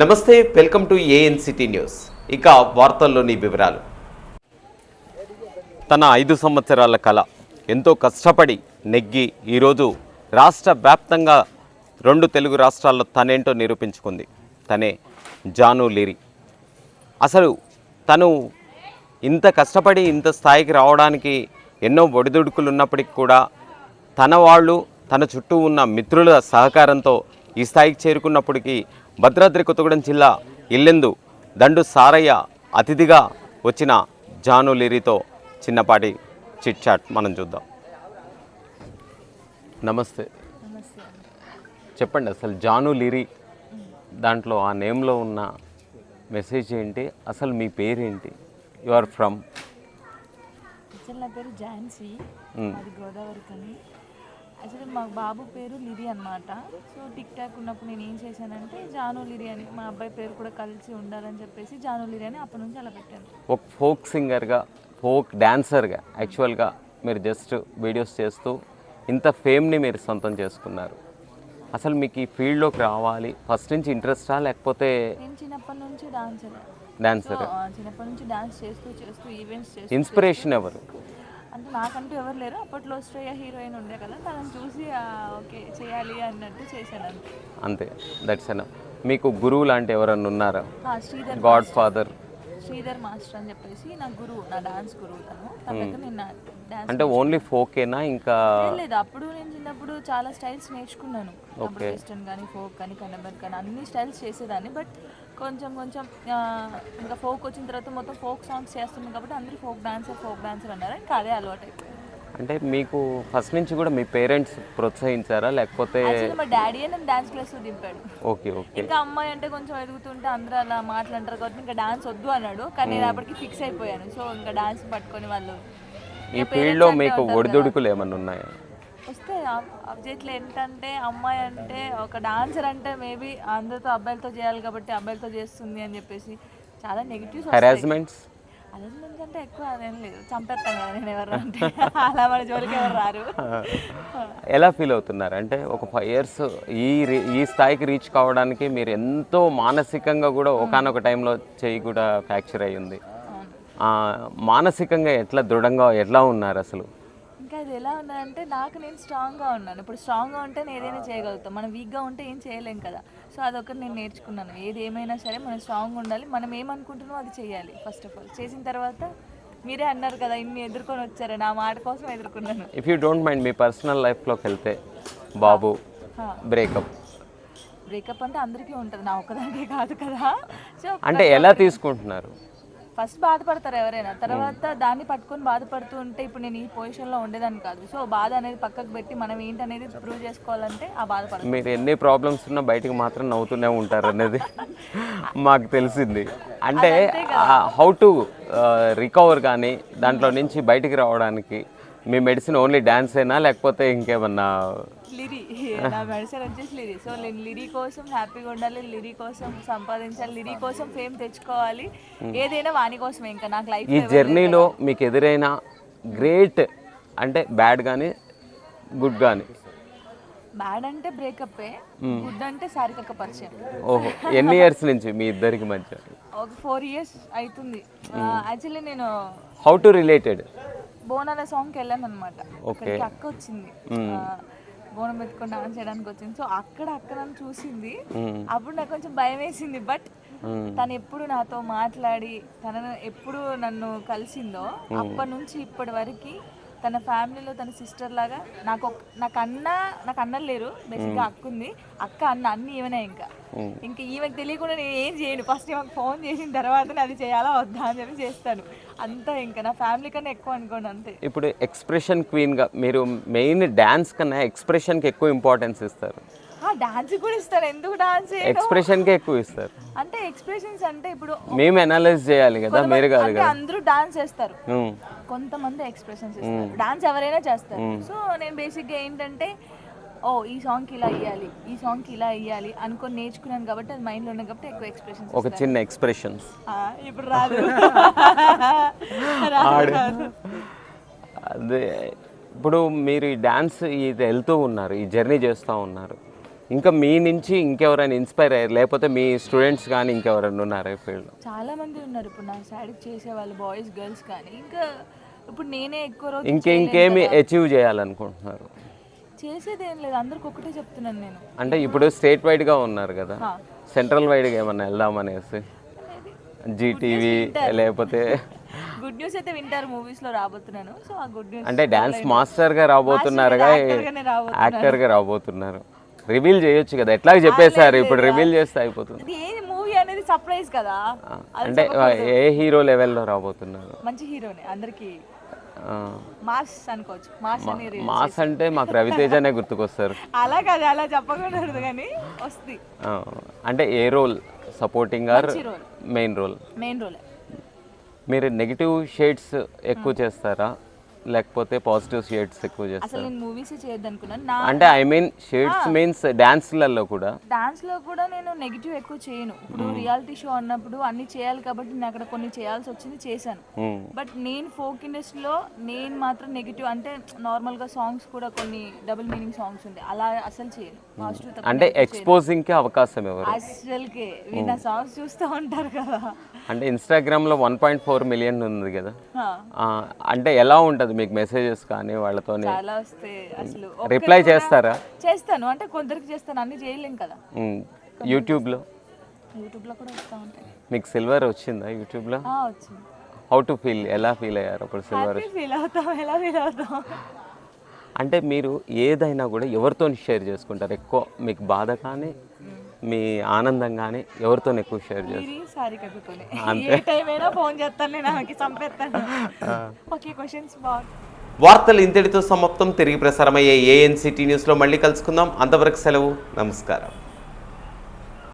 నమస్తే, welcome to ANCT news. ఇక వార్తల్లోని వివరాలు. తన 5 సంవత్సరాల కళ ఎంతో కష్టపడి నెగ్గి ఈరోజు రాష్ట్ర వ్యాప్తంగా 2 తెలుగు రాష్ట్రాల్లో తనేంటో నిరూపించుకుంది. తనే జాను లిరి. అసలు తను ఇంత కష్టపడి ఇంత స్థాయికి రావడానికి ఎన్నో ఒడిదుడుకులు ఉన్నప్పటికీ కూడా తన వాళ్ళు తన చుట్టూ ఉన్న మిత్రుల సహకారంతో ఈ స్థాయికి చేరుకున్నప్పటికీ భద్రాద్రి కొత్తగూడెం జిల్లా ఇల్లెందు దండు సారయ్య అతిథిగా వచ్చిన జాను లిరితో చిన్నపాటి చిట్ చాట్ మనం చూద్దాం. నమస్తే, చెప్పండి అసలు జాను లిరి దాంట్లో ఆ నేమ్లో ఉన్న మెసేజ్ ఏంటి? అసలు మీ పేరేంటి? You are from? నా పేరు ఝాన్సీ, అది గోదావరి కని. యాక్చువల్లీ మా బాబు పేరు లిరి అనమాట. సో టిక్ టాక్ ఉన్నప్పుడు నేను ఏం చేశానంటే జాను లిరి అని, మా అబ్బాయి పేరు కూడా కలిసి ఉండాలని చెప్పేసి జాను లిరి అని అప్పటి నుంచి అలా పెట్టాను. ఒక ఫోక్ సింగర్గా, ఫోక్ డాన్సర్గా యాక్చువల్గా మీరు జస్ట్ వీడియోస్ చేస్తూ ఇంత ఫేమ్ని మీరు సొంతం చేసుకున్నారు. అసలు మీకు ఈ ఫీల్డ్లోకి రావాలి ఫస్ట్ నుంచి ఇంట్రెస్టా, లేకపోతే? నేను చిన్నప్పటి నుంచి డాన్సర్. చిన్నప్పటి నుంచి డాన్స్ చేస్తూ ఈవెంట్స్ చేస్తూ. ఇన్స్పిరేషన్ ఎవరు? అంటే నాకంటూ ఎవరు లేరు. అప్పట్లో శ్రేయ హీరోయిన్ ఉండే కదా, తనని చూసి ఓకే చేయాలి అన్నట్టు చేశాను అంతే. That's enough. మీకు గురువు లాంటి ఎవరన్నా ఉన్నారా? Sridhar, God father Sridhar master అని చెప్పేసి నా గురువు, నా డాన్స్ గురువు. తన దగ్గర నేను డాన్స్ అంటే ఓన్లీ ఫోకేనా? ఇంకా లేదు, అప్పుడు నేను చిన్నప్పుడు చాలా స్టైల్స్ నేర్చుకున్నాను. అప్పుడు వెస్టర్న్ కానీ ఫోక్ కానీ కన్నబర్ కానీ అన్ని స్టైల్స్ చేసేదాన్ని. బట్ కొంచెం ఇంకా ఫోక్ వచ్చిన తర్వాత మొత్తం ఫోక్ సాంగ్స్ చేస్తున్నాం కాబట్టి అందరూ ఫోక్ డాన్సర్ అన్నారు. ఇంకా అదే అలవాటు అయిపోయింది. అంటే మీకు ఫస్ట్ నుంచి కూడా మీ పేరెంట్స్ ప్రోత్సహించారా, లేకపోతే? మా డాడీ నన్ను డాన్స్ క్లాస్ దింపాడు. Okay okay. ఇంకా అమ్మాయి అంటే కొంచెం ఎదుగుతుంటే అందరూ అలా మాట్లాంటారు కాబట్టి ఇంకా డాన్స్ వద్దు అన్నాడు. కానీ నేను అప్పటికి ఫిక్స్ అయిపోయాను. సో ఇంకా డాన్స్ పట్టుకొని వాళ్ళు. ఈ ఫీల్డ్లో మీకు ఒడిదుడుకులు ఏమన్నా ఉన్నాయా? వస్తే అబ్జెక్ట్లు ఏంటంటే అమ్మాయి అంటే ఒక డాన్సర్ అంటే మేబీ అందరితో అబ్బాయిలతో చేయాలి కాబట్టి అబ్బాయిలతో చేస్తుంది అని చెప్పేసి చాలా నెగిటివ్స్. హెరాస్మెంట్స్ అంటే ఎక్కువ అదేం లేదు, చంపేస్తాను కదా నేను ఎవరు అంటే అలా మన జోలికి ఎవరు రారు. ఎలా ఫీల్ అవుతున్నారు? అంటే ఒక 5 years ఈ స్థాయికి రీచ్ కావడానికి మీరు ఎంతో మానసికంగా కూడా ఒకానొక టైంలో చెయ్యి కూడా ఫ్రాక్చర్ అయ్యింది. మానసికంగా దృఢంగా ఎట్లా ఉన్నారు అసలు? ఇంకా అది ఎలా ఉన్నానంటే నాకు నేను స్ట్రాంగ్గా ఉన్నాను. ఇప్పుడు స్ట్రాంగ్గా ఉంటే నేను ఏదైనా చేయగలుగుతాం. మనం వీక్గా ఉంటే ఏం చేయలేం కదా. సో అదొకటి నేను నేర్చుకున్నాను. ఏది ఏమైనా సరే మనం స్ట్రాంగ్గా ఉండాలి. మనం ఏమనుకుంటున్నామో అది చేయాలి ఫస్ట్ ఆఫ్ ఆల్. చేసిన తర్వాత మీరే అన్నారు కదా ఇన్ని ఎదుర్కొని వచ్చారు, నా మాట కోసం ఎదుర్కొన్నాను. If you don't mind, me personal లైఫ్లోకి వెళ్తే బాబు బ్రేకప్ అంటే అందరికీ ఉంటుంది, నా ఒక్కదానికే కాదు కదా. సో అంటే ఎలా తీసుకుంటున్నారు? ఫస్ట్ బాధపడతారు ఎవరైనా, తర్వాత దాన్ని పట్టుకొని బాధపడుతూ ఉంటే ఇప్పుడు నేను ఈ పొజిషన్లో ఉండేదాన్ని కాదు. సో బాధ అనేది పక్కకు పెట్టి మనం ఏంటనేది ప్రూవ్ చేసుకోవాలంటే ఆ బాధపడతారు. మీరు ఎన్ని ప్రాబ్లమ్స్ ఉన్నా బయటకు మాత్రం నవ్వుతూనే ఉంటారు అనేది మాకు తెలిసింది. అంటే హౌ టు రికవర్ కానీ దాంట్లో నుంచి బయటికి రావడానికి మీ మెడిసిన్ ఓన్లీ డాన్స్ అయినా లేకపోతే ఇంకేమన్నా? లిరి, నా మెడిసిన్ వచ్చేసి లిరి. సో నేను లిరి కోసం హ్యాపీగా ఉండాలి, లిరి కోసం సంపాదించాలి, లిరి కోసం ఫేమ్ తెచ్చుకోవాలి. ఏదైనా వాని కోసమే. ఇంకా నాకు లైఫ్ ఈ జర్నీలో మీకు ఎదురైన గ్రేట్ అంటే బ్యాడ్ కానీ గుడ్ కానీ? బ్యాడ్ అంటే బ్రేకప్, గుడ్ అంటే సారికక్క పరిచయం. ఓహో, ఎన్ని ఇయర్స్ నుంచి మీ ఇద్దరికి మధ్య? ఒక 4 years అవుతుంది. యాక్చువల్లీ నేను హౌ టు రిలేటెడ్ బోనాల సాంగ్కి వెళ్ళాను అనమాట. అక్కడికి అక్క వచ్చింది, బోనం ఎత్తుకొని డాన్స్ చేయడానికి వచ్చింది. సో అక్కడ నన్ను చూసింది. అప్పుడు నాకు కొంచెం భయం వేసింది. బట్ తను ఎప్పుడు నాతో మాట్లాడి తనను ఎప్పుడు నన్ను కలిసిందో అప్పటి నుంచి ఇప్పటి వరకు తన ఫ్యామిలీలో తన సిస్టర్ లాగా నాకు అన్నలు లేరు. బేసిక్గా అక్క ఉంది. అక్క అన్న అన్ని ఈవెనే. ఇంకా ఈమెకు తెలియకుండా నేను ఏం చేయను. ఫస్ట్ ఈమెకు ఫోన్ చేసిన తర్వాత అది చేయాలా వద్దా అని చెప్పి చేస్తాను అంతా. ఇంకా నా ఫ్యామిలీ కన్నా ఎక్కువ అనుకోండి అంతే. ఇప్పుడు ఎక్స్ప్రెషన్ క్వీన్గా మీరు మెయిన్ డాన్స్ కన్నా ఎక్స్ప్రెషన్కి ఎక్కువ ఇంపార్టెన్స్ ఇస్తారు. డాన్స్ కూడా ఇస్తారు. ఎందుకు డాన్స్? ఎక్స్ప్రెషన్కే ఎక్కువ ఇస్తారు. అంటే ఎక్స్ప్రెషన్స్ అంటే ఇప్పుడు మేము అనలైజ్ చేయాలి కదా, మీరు కాదు కదా. అందరూ డాన్స్ చేస్తారు, కొంతమంది ఎక్స్ప్రెషన్స్ ఇస్తారు. డాన్స్ ఎవరైనా చేస్తారు. సో నేను బేసిక్గా ఏంటంటే ఓ ఈ సాంగ్కి ఇలా ఇవ్వాలి, ఈ సాంగ్కి ఇలా ఇవ్వాలి అనుకొని నేర్చుకున్నాను కాబట్టి అది మైండ్లో ఉన్నాయి కాబట్టి ఎక్కువ ఎక్స్ప్రెషన్స్. ఒక చిన్న ఎక్స్ప్రెషన్స్ ఇప్పుడు రాదు. అదే ఇప్పుడు మీరు ఈ డ్యాన్స్ ఇది వెళ్తూ ఉన్నారు, ఈ జర్నీ చేస్తూ ఉన్నారు, ఇంకా మీ నుంచి ఇంకెవరైనా ఇన్స్పైర్ అయ్యారు లేకపోతే మీ స్టూడెంట్స్ కానీ ఇంకెవరైనా ఉన్నారా ఈ ఫీల్డ్లో? చాలా మంది ఉన్నారు ఇప్పుడు నా సైడ్ చేసే వాళ్ళు, బాయ్స్ గర్ల్స్ కానీ. ఇంకా ఇప్పుడు నేనే ఎక్కువ రోజు ఇంకేమి అచీవ్ చేయాలనుకుంటున్నారు? చేసేది ఏం లేదు, అందరికి ఒకటే చెప్తున్నాను నేను. అంటే ఇప్పుడు స్టేట్ వైడ్గా ఉన్నారు కదా, సెంట్రల్ వైడ్గా ఏమన్నా వెళ్దామనేసి జీటీవీ లేకపోతే గుడ్ న్యూస్ అయితే వింటారు, మూవీస్ లో రాబోతున్నాను. సో ఆ గుడ్ న్యూస్ అంటే డాన్స్ మాస్టర్ గా రాబోతున్నారుగా, యాక్టర్ గా రాబోతున్నారు. రివీల్ చేయొచ్చు కదా, ఎట్లా చెప్పేశారు, ఇప్పుడు రివీల్ చేస్తే అయిపోతుంది. ఏ మూవీ అనేది సర్ప్రైజ్ కదా. అంటే ఏ హీరో లెవెల్లో రాబోతున్నారు? మంచి హీరోనే, అందరికి మాస్ అనుకోవచ్చు. మాస్ అంటే మాకు రవితేజనే గుర్తుకొస్తారు. అలా కాదు, అలా చెప్పకూడదు కానీ వస్తుంది. అంటే ఏ role, supporting or main role? Main role. మీరు నెగిటివ్ షేడ్స్ ఎక్కువ చేస్తారా లేకపోతే పాజిటివ్ షేడ్స్ ఎక్కువ చేస్తారా? అసలు నేను మూవీస్ చేయొద్దనుకున్నాను. అంటే ఐ మీన్ షేడ్స్ మీన్స్ డాన్స్లలో కూడా నేను నెగిటివ్ ఎక్కువ చేయను. ఇప్పుడు రియాలిటీ షో అన్నప్పుడు అన్ని చేయాలి కాబట్టి నేను అక్కడ కొన్ని చేయాల్సి వచ్చింది, చేశాను. బట్ నేను ఫోక్ ఇండస్ట్రీలో నేను మాత్రం నెగిటివ్ అంటే నార్మల్ గా సాంగ్స్ కూడా కొన్ని డబుల్ మీనింగ్ సాంగ్స్ ఉంది, అలా అసలు చేయను. పాజిటివ్ అంటే ఎక్స్పోజింగ్ కి అవకాశం ఎవరు? అసలుకే వీళ్ళ సాంగ్స్ చూస్తూ ఉంటారు కదా. అంటే ఇన్స్టాగ్రామ్ లో 1.4 మిలియన్ ఉంది కదా, అంటే ఎలా ఉంటది మీకు మెసేజెస్ కానీ వాళ్ళతో? చాలా వస్తాయి. అసలు రిప్లై చేస్తారా? చేస్తాను, అంటే కొందరికి చేస్తాను, అన్ని చేయలేం కదా. యూట్యూబ్ లో కూడా వస్తూ ఉంటాయి. మీకు సిల్వర్ వచ్చిందా యూట్యూబ్ లో? వచ్చింది. హౌ టు ఫీల్, ఎలా ఫీల్ అయ్యారు అప్పుడు సిల్వర్? ఎలా ఫీల్ అవుతాం అంటే మీరు ఏదైనా కూడా ఎవరితో షేర్ చేసుకుంటారు ఎక్కువ? మీకు బాధ కానీ మీ ఆనందం కానీ ఎవరితో ఎక్కువ షేర్ చేస్తారు? వార్తలు ఇంతటితో సమాప్తం. తిరిగి ప్రసారమయ్యే ఏఎన్సిటీ న్యూస్లో మళ్ళీ కలుసుకుందాం. అంతవరకు సెలవు, నమస్కారం.